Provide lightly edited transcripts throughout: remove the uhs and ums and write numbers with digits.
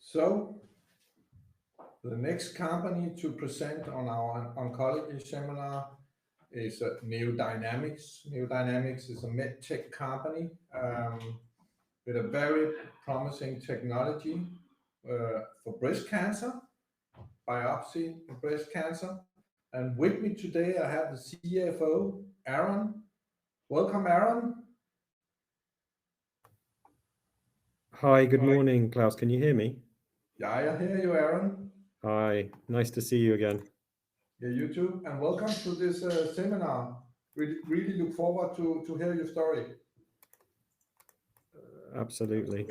So, the next company to present on our oncology seminar is Neodynamics. Neodynamics is a medtech company with a very promising technology for breast cancer, biopsy in breast cancer. And with me today, I have the CFO, Aaron. Welcome, Aaron. Hi, good morning, Klaus. Can you hear me? Yeah, I hear you, Aaron. Hi, nice to see you again. Yeah, you too. And welcome to this seminar. Really look forward to hear your story. Absolutely.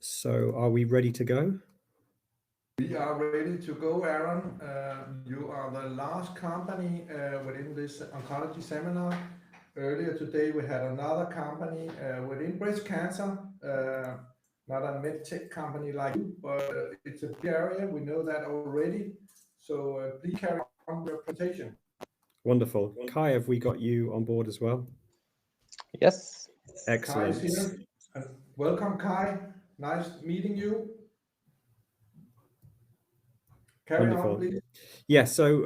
So are we ready to go? We are ready to go, Aaron. You are the last company within this oncology seminar. Earlier today, we had another company within breast cancer, not a medtech company like you, but it's a big area. We know that already. So please carry on your presentation. Wonderful. Kai, have we got you on board as well? Yes. Excellent. Kai is here. Welcome, Kai. Nice meeting you. Carry Wonderful. on, please. Yeah, so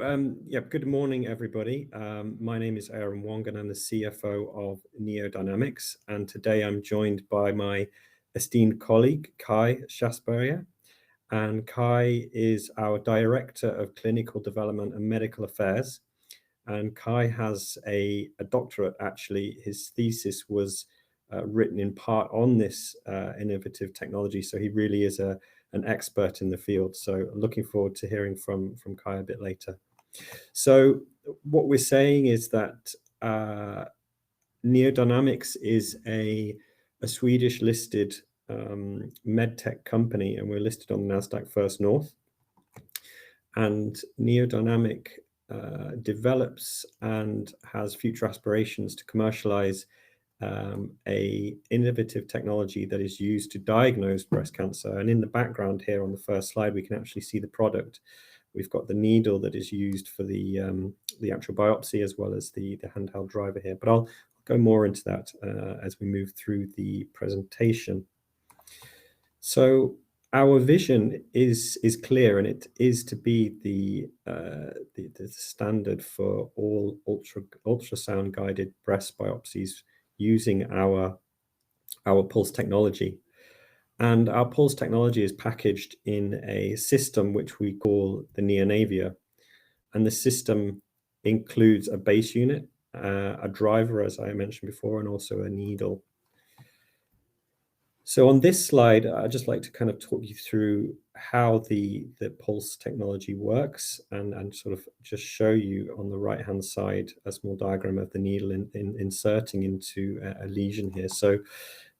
good morning, everybody. My name is Aaron Wong, and I'm the CFO of Neodynamics. And today I'm joined by my esteemed colleague, Kai Schasberger. And Kai is our Director of Clinical Development and Medical Affairs. And Kai has a doctorate, actually. His thesis was written in part on this innovative technology. So he really is an expert in the field. So looking forward to hearing from Kai a bit later. So what we're saying is that Neodynamics is a Swedish listed medtech company, and we're listed on NASDAQ First North. And Neodynamic develops and has future aspirations to commercialize a innovative technology that is used to diagnose breast cancer. And in the background here on the first slide, we can actually see the product. We've got the needle that is used for the actual biopsy, as well as the handheld driver here. But I'll go more into that as we move through the presentation. So our vision is clear, and it is to be the standard for all ultrasound guided breast biopsies using our pulse technology. And our pulse technology is packaged in a system which we call the Neonavia. And the system includes a base unit, a driver, as I mentioned before, and also a needle. So on this slide, I'd just like to kind of talk you through how the pulse technology works, and sort of just show you on the right-hand side a small diagram of the needle inserting into a lesion here. So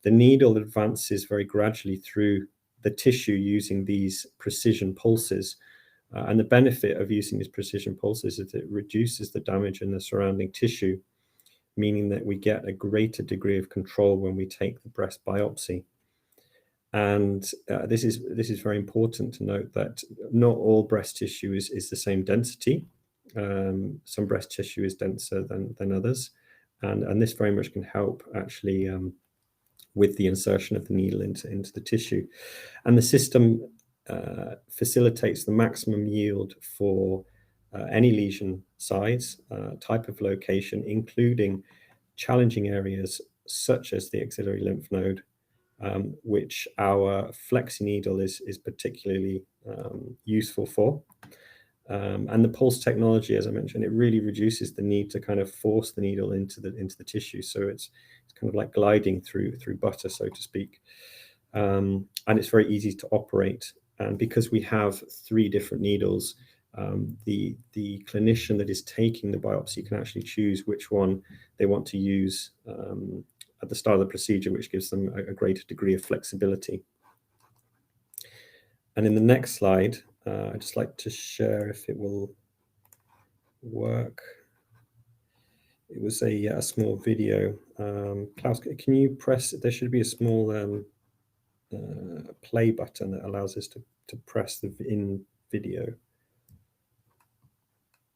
the needle advances very gradually through the tissue using these precision pulses. And the benefit of using these precision pulses is that it reduces the damage in the surrounding tissue, meaning that we get a greater degree of control when we take the breast biopsy. And this is very important to note that not all breast tissue is the same density. Some breast tissue is denser than others, and this very much can help actually with the insertion of the needle into the tissue. And the system facilitates the maximum yield for any lesion size, type of location, including challenging areas such as the axillary lymph node, which our flexi needle is particularly useful for. And the pulse technology, as I mentioned, it really reduces the need to kind of force the needle into the tissue. So it's kind of like gliding through butter, so to speak. And it's very easy to operate. And because we have 3 different needles, the clinician that is taking the biopsy can actually choose which one they want to use at the start of the procedure, which gives them a greater degree of flexibility. And in the next slide, I'd just like to share if it will work. It was a small video. Klaus, can you press? There should be a small play button that allows us to press the in video.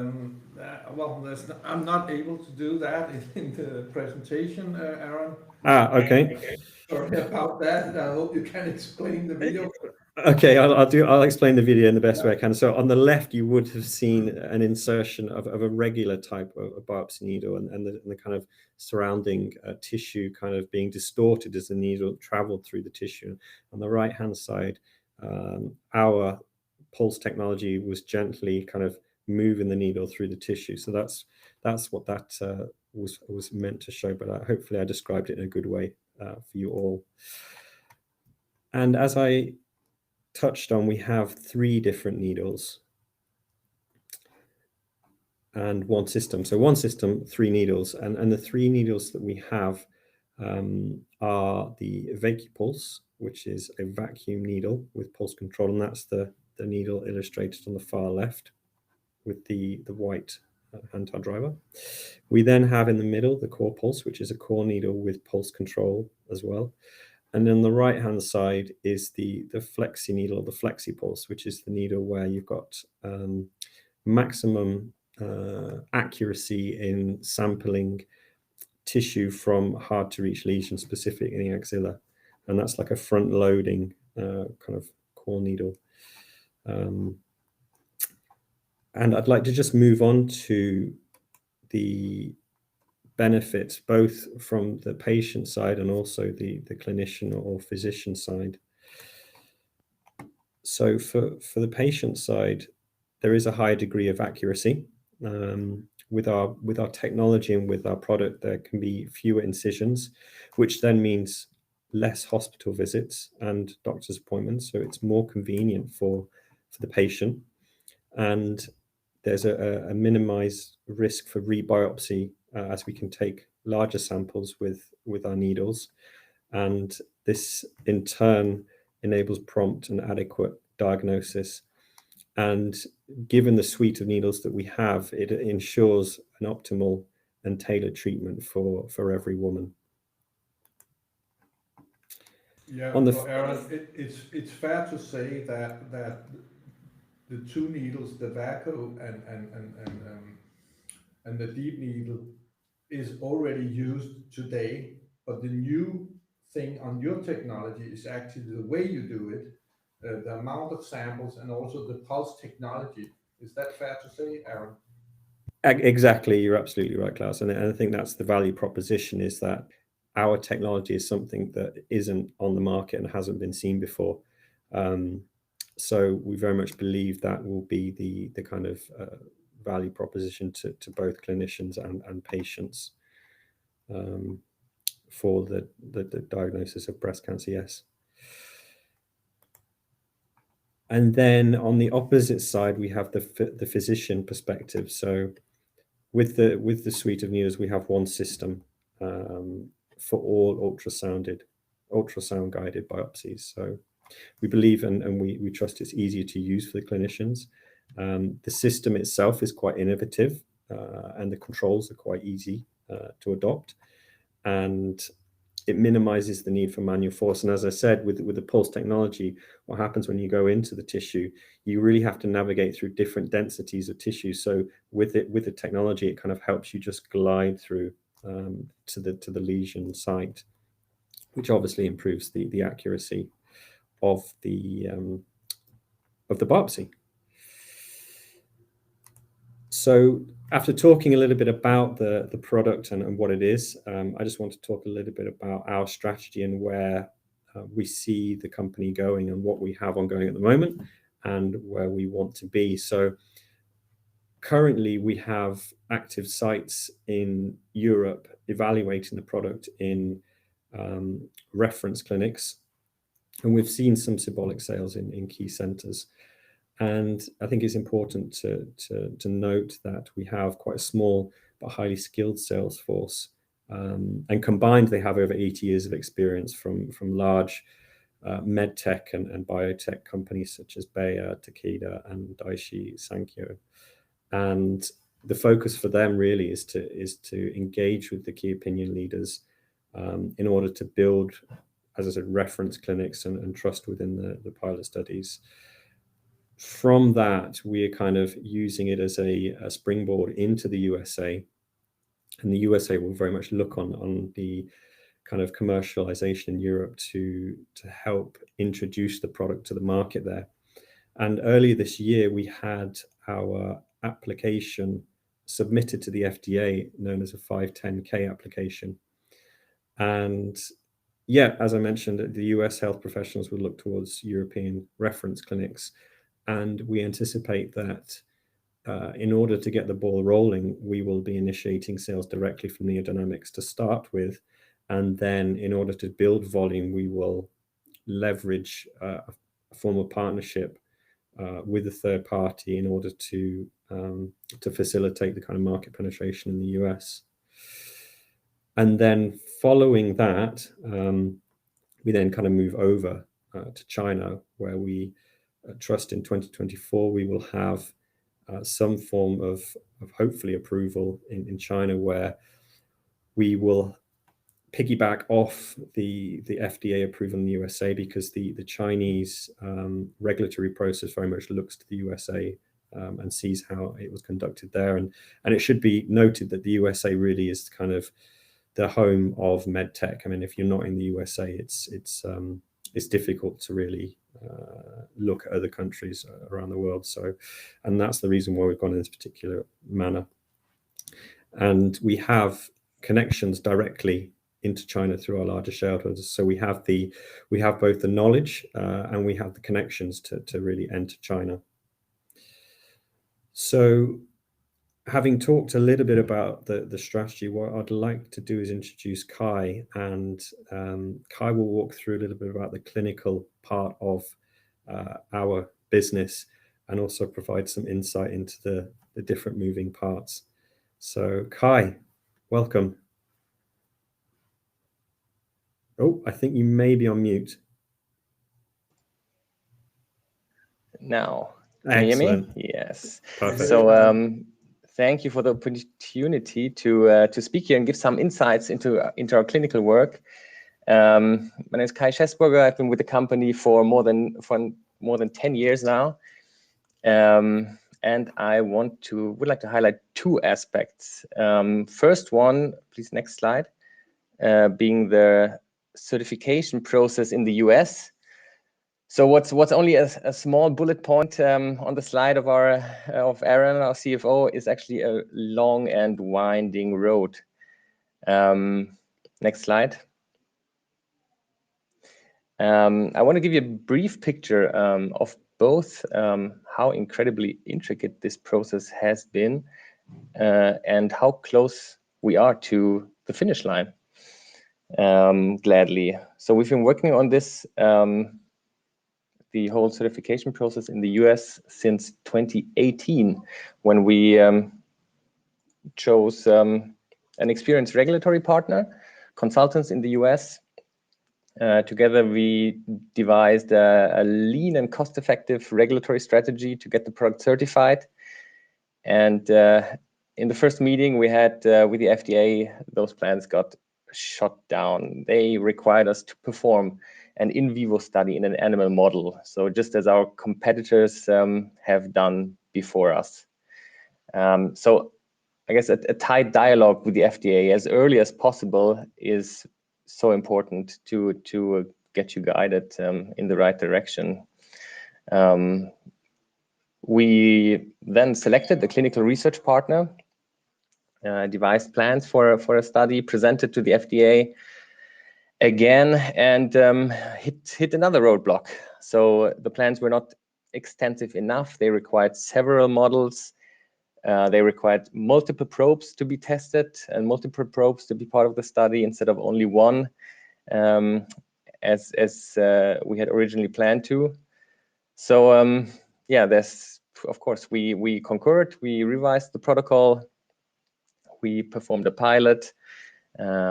Well, I'm not able to do that in the presentation, Aaron. Okay. Sorry about that. I hope you can explain the video. Okay, I'll explain the video in the best way I can. So on the left, you would have seen an insertion of a regular type of biopsy needle and the kind of surrounding tissue kind of being distorted as the needle traveled through the tissue. On the right-hand side, our pulse technology was gently kind of moving the needle through the tissue. So that's what that was meant to show, but hopefully I described it in a good way for you all. And as I touched on, we have 3 different needles and one system. So one system, 3 needles, and the 3 needles that we have are the VacuPulse, which is a vacuum needle with pulse control, and that's the needle illustrated on the far left with the white hand tile driver. We then have in the middle the core pulse, which is a core needle with pulse control as well. And then the right-hand side is the flexi needle, or the flexi pulse, which is the needle where you've got maximum accuracy in sampling tissue from hard-to-reach lesions, specific in the axilla. And that's like a front-loading kind of core needle. And I'd like to just move on to the benefits, both from the patient side and also the clinician or physician side. So for the patient side, there is a high degree of accuracy. With our technology and with our product, there can be fewer incisions, which then means less hospital visits and doctor's appointments. So it's more convenient for the patient, and there's a minimized risk for rebiopsy as we can take larger samples with our needles, and this in turn enables prompt and adequate diagnosis. And given the suite of needles that we have, it ensures an optimal and tailored treatment for every woman. Yeah, On the so Aaron, it's fair to say that the 2 needles, the vacuum and the deep needle, is already used today, but the new thing on your technology is actually the way you do it, the amount of samples, and also the pulse technology. Is that fair to say, Aaron? Exactly, you're absolutely right, Klaus. And I think that's the value proposition, is that our technology is something that isn't on the market and hasn't been seen before. So we very much believe that will be the kind of value proposition to both clinicians and patients for the diagnosis of breast cancer, yes. And then on the opposite side, we have the physician perspective. So with the suite of needles, we have one system for all ultrasound guided biopsies. So we believe and we trust it's easier to use for the clinicians. The system itself is quite innovative, and the controls are quite easy to adopt, and it minimizes the need for manual force. And as I said, with the pulse technology, what happens when you go into the tissue, you really have to navigate through different densities of tissue. So with the technology, it kind of helps you just glide through to the lesion site, which obviously improves the accuracy of the biopsy. So after talking a little bit about the product and what it is, I just want to talk a little bit about our strategy and where we see the company going and what we have ongoing at the moment and where we want to be. So currently we have active sites in Europe evaluating the product in reference clinics, and we've seen some symbolic sales in key centers. And I think it's important to note that we have quite a small but highly skilled sales force. And combined, they have over 80 years of experience from large medtech and biotech companies such as Bayer, Takeda, and Daiichi Sankyo. And the focus for them really is to engage with the key opinion leaders in order to build, as I said, reference clinics and trust within the pilot studies. from that, we are kind of using it as a springboard into the USA. And the USA will very much look on the kind of commercialization in Europe to help introduce the product to the market there. And earlier this year, we had our application submitted to the FDA, known as a 510(k) application. And yeah, as I mentioned, the US health professionals will look towards European reference clinics. And we anticipate that in order to get the ball rolling, we will be initiating sales directly from Neodynamics to start with. And then in order to build volume, we will leverage a form of partnership with a third party in order to facilitate the kind of market penetration in the US. And then following that, we then kind of move over to China, where we trust in 2024 we will have some form of hopefully approval in China, where we will piggyback off the FDA approval in the USA, because the Chinese regulatory process very much looks to the USA and sees how it was conducted there. And it should be noted that the USA really is kind of the home of medtech. I mean, if you're not in the USA, it's difficult to really look at other countries around the world. So, and that's the reason why we've gone in this particular manner. And we have connections directly into China through our larger shareholders. So we have both the knowledge and we have the connections to really enter China. So, having talked a little bit about the strategy, what I'd like to do is introduce Kai, and Kai will walk through a little bit about the clinical part of our business and also provide some insight into the different moving parts. So Kai, welcome. Oh, I think you may be on mute. Now, can you hear me? Yes. Perfect. So thank you for the opportunity to speak here and give some insights into our clinical work. My name is Kai Schesburger. I've been with the company for more than 10 years now, and I would like to highlight two aspects. First one, please, next slide, being the certification process in the US. So what's only a small bullet point on the slide of Aaron, our CFO, is actually a long and winding road. Next slide. I want to give you a brief picture of both how incredibly intricate this process has been and how close we are to the finish line. Gladly. So we've been working on this, the whole certification process in the US since 2018, when we chose an experienced regulatory partner, consultants in the US. Together, we devised a lean and cost-effective regulatory strategy to get the product certified. And in the first meeting we had with the FDA, those plans got shut down. They required us to perform an in vivo study in an animal model, so just as our competitors have done before us. So I guess a tight dialogue with the FDA as early as possible is so important to get you guided in the right direction. We then selected the clinical research partner, devised plans for a study, presented to the FDA again, and hit another roadblock. So the plans were not extensive enough. They required several models. They required multiple probes to be tested and multiple probes to be part of the study instead of only one, as we had originally planned to. So yeah, of course we concurred. We revised the protocol. We performed a pilot.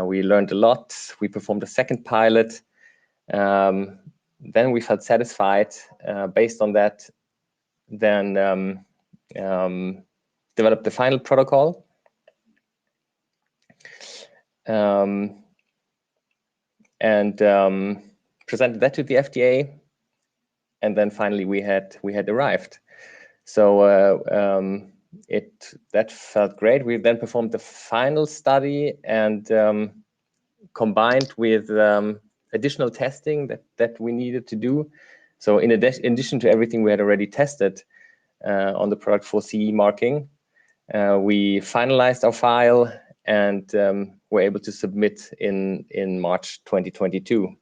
We learned a lot. We performed a second pilot. Then we felt satisfied. Based on that, then developed the final protocol. And presented that to the FDA. and then finally we had arrived. So that felt great. We then performed the final study, and combined with additional testing that we needed to do. So in addition to everything we had already tested on the product for CE marking, we finalized our file and were able to submit in March 2022.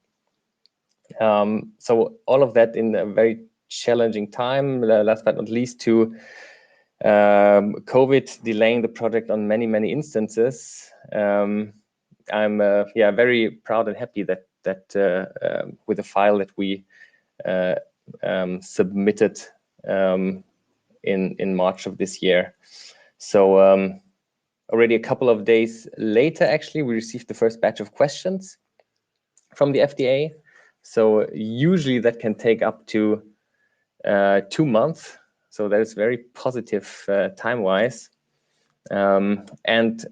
So all of that in a very challenging time, last but not least to COVID delaying the project on many instances. I'm very proud and happy that with the file that we submitted in March of this year. So already a couple of days later, actually, we received the first batch of questions from the FDA. So usually that can take up to 2 months. So that is very positive time-wise. And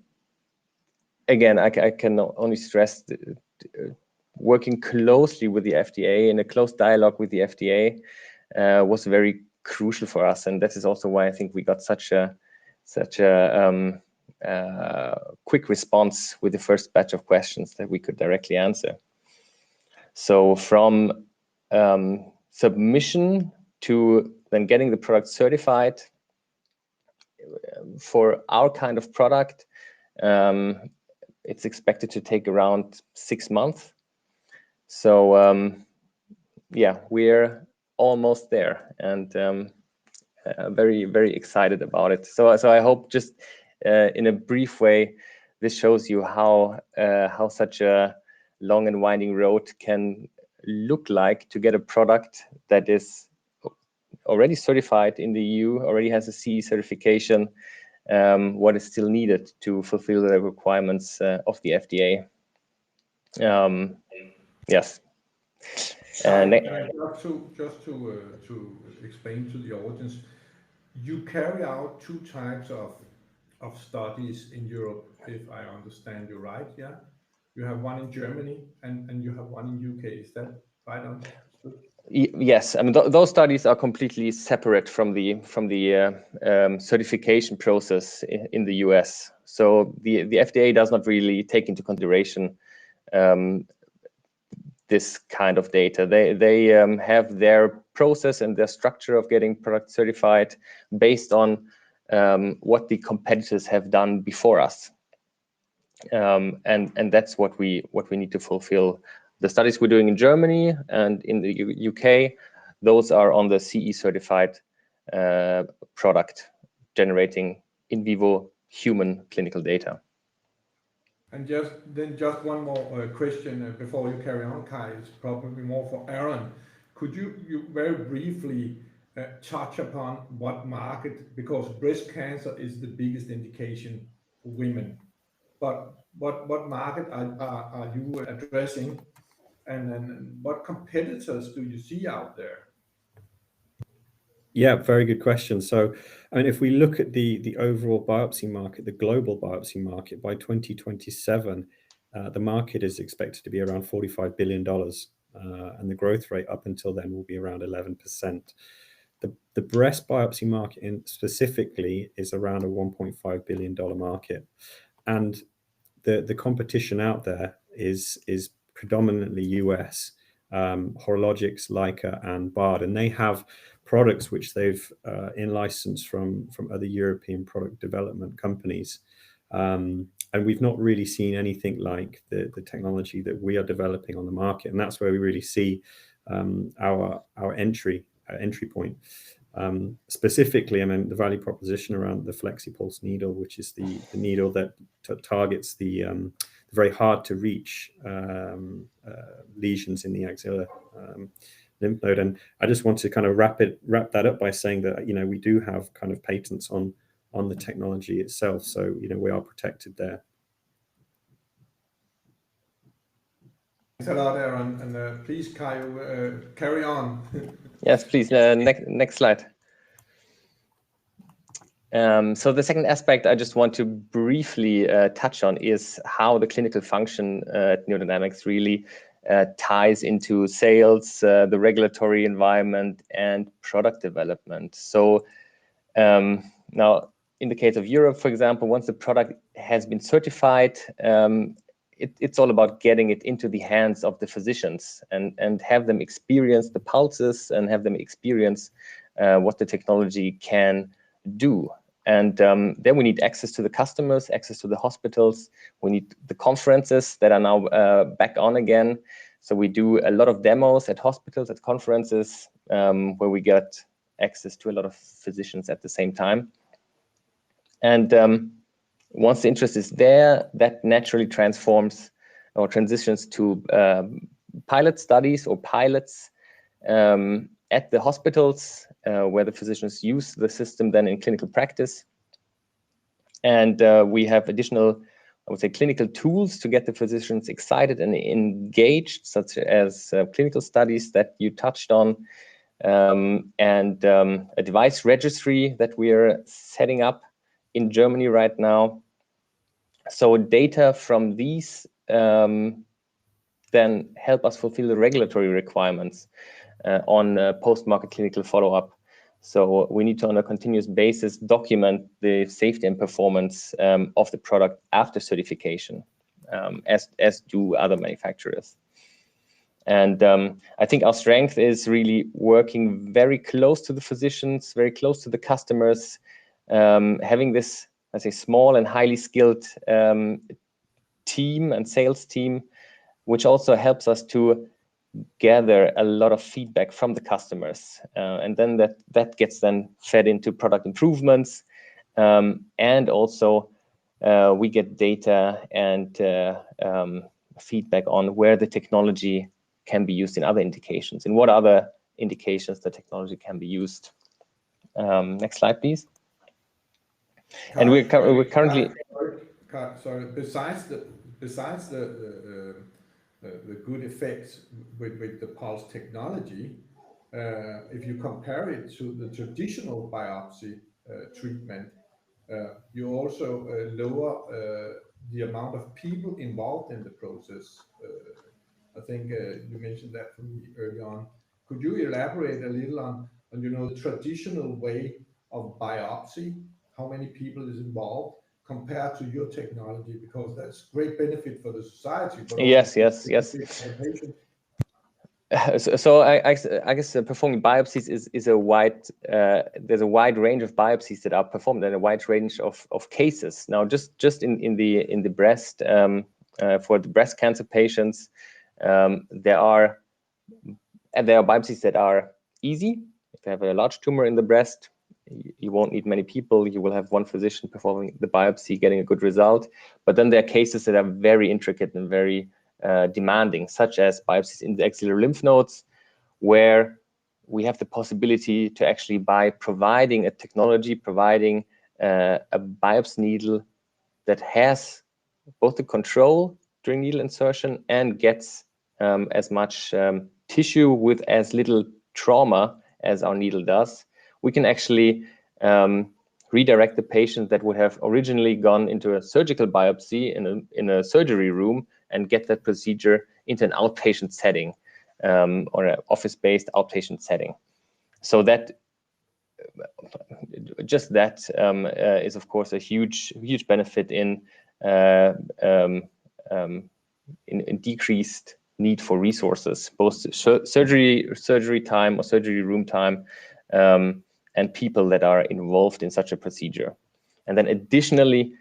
again, I can only stress working closely with the FDA, in a close dialogue with the FDA, was very crucial for us. And that is also why I think we got such a quick response with the first batch of questions that we could directly answer. So from submission to then getting the product certified for our kind of product, it's expected to take around 6 months. So yeah, we're almost there, and very excited about it. So I hope just in a brief way, this shows you how such a long and winding road can look like to get a product that is already certified in the EU, already has a CE certification, what is still needed to fulfill the requirements of the FDA. Yes. Just to explain to the audience, you carry out 2 types of studies in Europe, if I understand you right, yeah? You have one in Germany and you have one in UK. Is that right understood? Yes, I mean those studies are completely separate from the certification process in the US. So the FDA does not really take into consideration this kind of data. They have their process and their structure of getting product certified based on what the competitors have done before us, and that's what we need to fulfill. The studies we're doing in Germany and in the UK, those are on the CE certified product, generating in vivo human clinical data. And just one more question before you carry on, Kai. It's probably more for Aaron. Could you very briefly touch upon what market, because breast cancer is the biggest indication for women, but what market are you addressing, and then what competitors do you see out there? Yeah, very good question. So, I mean, if we look at the overall biopsy market, the global biopsy market, by 2027, the market is expected to be around $45 billion, and the growth rate up until then will be around 11%. The breast biopsy market specifically is around a $1.5 billion market, and the competition out there is predominantly US, Horologics, Leica, and Bard, and they have products which they've in-licensed from other European product development companies. And we've not really seen anything like the technology that we are developing on the market, and that's where we really see our entry point. Specifically, I mean, the value proposition around the FlexiPulse needle, which is the needle that targets the very hard to reach lesions in the axilla lymph node. And I just want to kind of wrap that up by saying that, you know, we do have kind of patents on the technology itself, so, you know, we are protected there. Thanks a lot, Aaron, and please, Kai, carry on. Yes, please. Next slide. So the second aspect I just want to briefly touch on is how the clinical function at Neodynamics really ties into sales, the regulatory environment, and product development. So now, in the case of Europe, for example, once the product has been certified, it's all about getting it into the hands of the physicians and have them experience the pulses and have them experience what the technology can do. And then we need access to the customers, access to the hospitals. We need the conferences that are now back on again. So we do a lot of demos at hospitals, at conferences, where we get access to a lot of physicians at the same time. And once the interest is there, that naturally transforms or transitions to pilot studies or pilots at the hospitals, where the physicians use the system then in clinical practice. And we have additional, I would say, clinical tools to get the physicians excited and engaged, such as clinical studies that you touched on, and a device registry that we are setting up in Germany right now. So data from these then help us fulfill the regulatory requirements on post-market clinical follow-up. So we need to, on a continuous basis, document the safety and performance of the product after certification, as do other manufacturers. And I think our strength is really working very close to the physicians, very close to the customers, having this, I say, small and highly skilled team and sales team, which also helps us to gather a lot of feedback from the customers. And then that gets then fed into product improvements. And also we get data and feedback on where the technology can be used in other indications, and what other indications the technology can be used. Next slide, please. And we're currently. Sorry. Besides the good effects with the pulse technology, if you compare it to the traditional biopsy treatment, you also lower the amount of people involved in the process. I think you mentioned that for me early on. Could you elaborate a little on the traditional way of biopsy, how many people is involved compared to your technology, because that's great benefit for the society. But yes. For the patient. So I guess performing biopsies is a wide. There's a wide range of biopsies that are performed and a wide range of cases. Now, just in the breast, for the breast cancer patients, there are biopsies that are easy. If you have a large tumor in the breast, you won't need many people. You will have one physician performing the biopsy, getting a good result. But then there are cases that are very intricate and very demanding, such as biopsies in the axillary lymph nodes, where we have the possibility to actually, by providing a technology, providing a biopsy needle that has both the control during needle insertion and gets as much tissue with as little trauma as our needle does, we can actually redirect the patient that would have originally gone into a surgical biopsy in a surgery room and get that procedure into an outpatient setting, or an office-based outpatient setting. So that is, of course, a huge benefit in decreased need for resources, both surgery time or surgery room time, and people that are involved in such a procedure. And then additionally,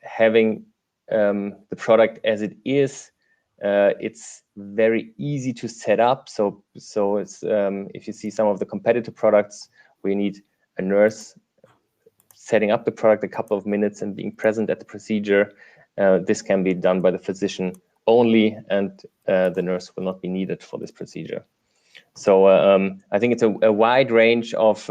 having the product as it is, it's very easy to set up. So it's if you see some of the competitor products, we need a nurse setting up the product a couple of minutes and being present at the procedure. This can be done by the physician only, and the nurse will not be needed for this procedure. So I think it's a wide range of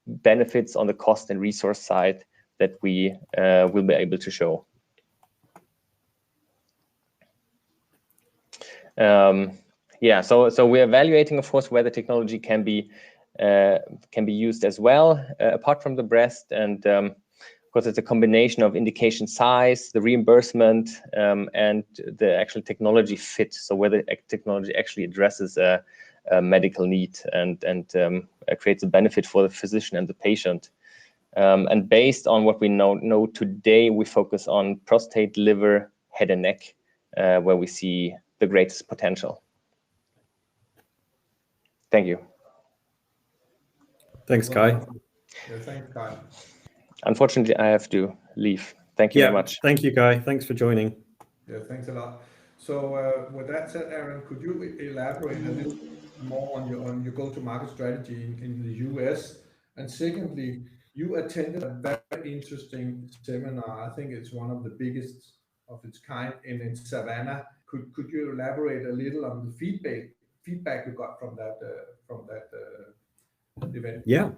benefits on the cost and resource side that we will be able to show. Yeah, so we're evaluating, of course, where the technology can be used as well, apart from the breast. And because it's a combination of indication size, the reimbursement, and the actual technology fit. So whether technology actually addresses a medical need and creates a benefit for the physician and the patient. And based on what we know today, we focus on prostate, liver, head and neck, where we see the greatest potential. Thank you. Thanks, Kai. Yeah, thanks, Kai. Unfortunately, I have to leave. Thank you very much. Thank you, Kai. Thanks for joining. Yeah, thanks a lot. So with that said, Aaron, could you elaborate a little more on your go-to-market strategy in the US? And secondly, you attended a very interesting seminar. I think it's one of the biggest of its kind in Savannah. Could you elaborate a little on the feedback you got from that event? Yeah,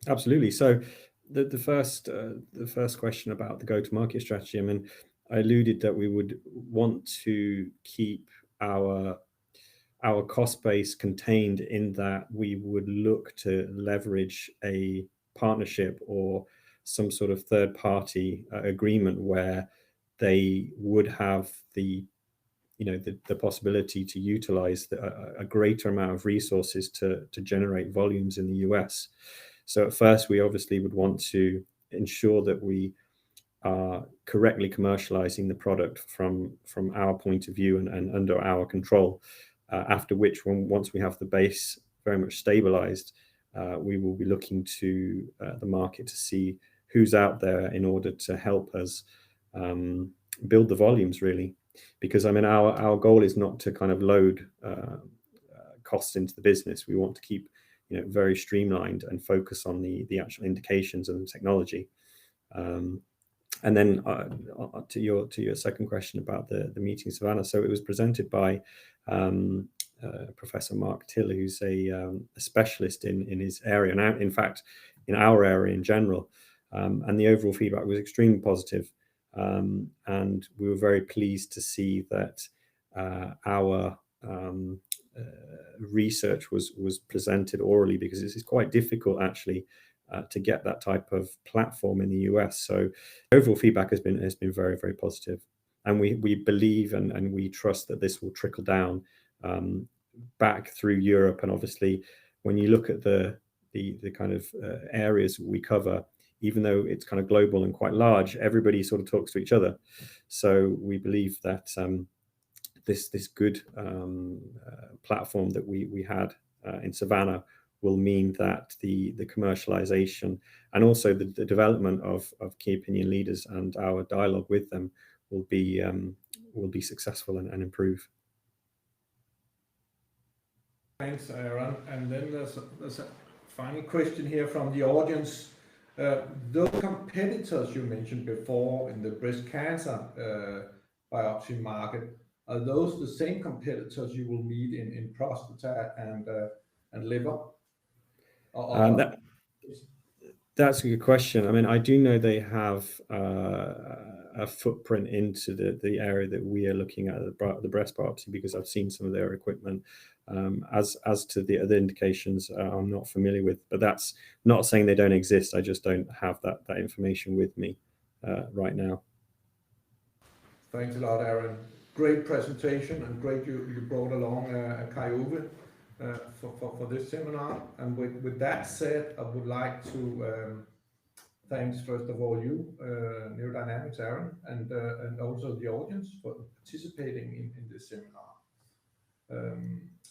absolutely. So the first question about the go-to-market strategy, I mean, I alluded that we would want to keep our cost base contained, in that we would look to leverage a partnership or some sort of third-party agreement where they would have the possibility to utilize a greater amount of resources to generate volumes in the US. So at first, we obviously would want to ensure that we are correctly commercializing the product from our point of view and under our control. After which, once we have the base very much stabilized, we will be looking to the market to see who's out there in order to help us build the volumes, really. Because I mean, our goal is not to kind of load costs into the business. We want to keep very streamlined and focus on the actual indications and the technology. And then to your second question about the meeting in Savannah, so it was presented by Professor Mark Till, who's a specialist in his area, and in fact in our area in general. And the overall feedback was extremely positive. And we were very pleased to see that our research was presented orally, because this is quite difficult actually to get that type of platform in the US. So overall feedback has been very, very positive, and we believe and we trust that this will trickle down back through Europe. And obviously, when you look at the kind of areas we cover, even though it's kind of global and quite large, everybody sort of talks to each other. So we believe that this good platform that we had in Savannah will mean that the commercialization and also the development of key opinion leaders and our dialogue with them will be successful and improve. Thanks, Aaron. And then there's a final question here from the audience. Those competitors you mentioned before in the breast cancer biopsy market, are those the same competitors you will meet in prostata and liver? That's a good question. I mean, I do know they have a footprint into the area that we are looking at, the breast biopsy, because I've seen some of their equipment. As to the other indications, I'm not familiar with, but that's not saying they don't exist. I just don't have that information with me right now. Thanks a lot, Aaron. Great presentation, and great you brought along Kai-Ove for this seminar. And with that said, I would like to thanks first of all you, Neodynamics, Aaron, and also the audience for participating in this seminar.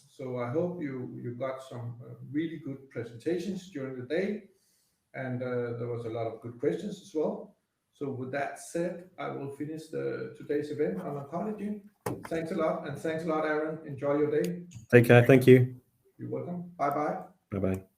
So I hope you got some really good presentations during the day, and there was a lot of good questions as well. So with that said, I will finish today's event on oncology. Thanks a lot, and thanks a lot, Aaron. Enjoy your day. Take care. Thank you. You're welcome. Bye-bye. Bye-bye.